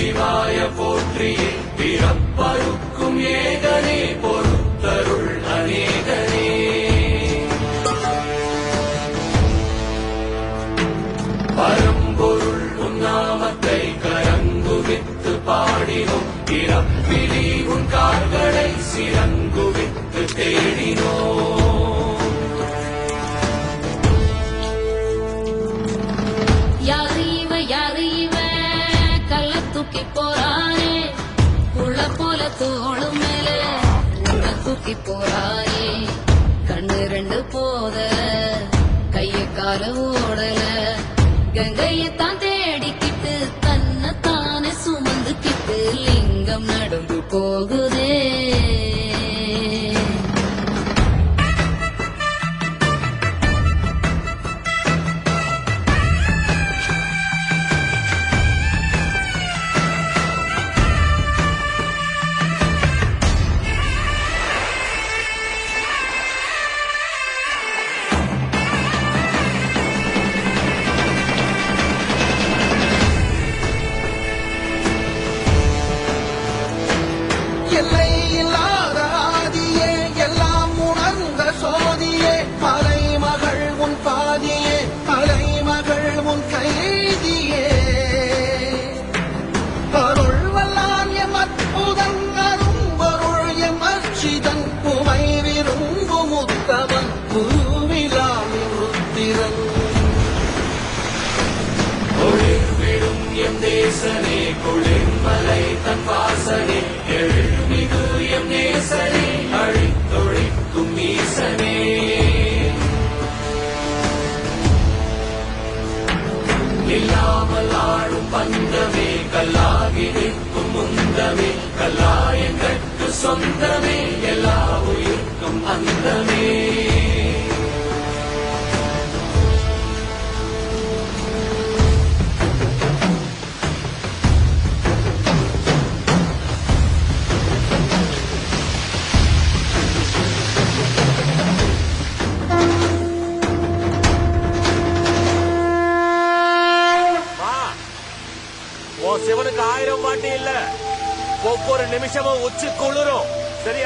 நமசிவாய போற்றியே பிறப்பருக்கும் ஏகனே பொறுத்தருள் அநேகனே. பரம்பொருள் உன்னாமத்தை கரங்குவித்து பாடினோம், பிறப்பிலி உன் கால்களை சிறங்குவித்து தேடினோம். தூக்கி போறானே உள்ள போல தோளு மேல தூக்கி போறானே, கண்ணு ரெண்டு போத கைய கால ஓடல, கங்கையத்தான் தேடிக்கிட்டு தன்னை தானே சுமந்துக்கிட்டு லிங்கம் நடந்து போகுதே. எல்லை இல்லாத ஆதியே, எல்லாம் உணர்ந்த சோதியே, அலைமகள் உன் பாதியே, அலைமகள் உன் கைதியே, அருள் வல்லான் எம் அற்புதன் அரும்பொருள் எம் அர்ச்சிதன், உமை விரும்பும் உத்தமன் குருவிலாமி ருத்திரன். ஒளிர்விடும் எம் தேசனே குளிர்மலை தன் வாசனே, எழுமிகு எம் நேசனே அழித்தொழிக்கும் ஈசனே. இல்லாமல் ஆடும் பந்தமே கல்லாகி நிற்கும் முந்தமே, கல்லாயங்கட்கு சொந்தமே எல்லா உயிர்க்கும் அந்தமே. சிவனுக்கு 1000 வாட்டி இல்ல, ஒவ்வொரு நிமிஷமும் உச்சி குளிரும். சரியா?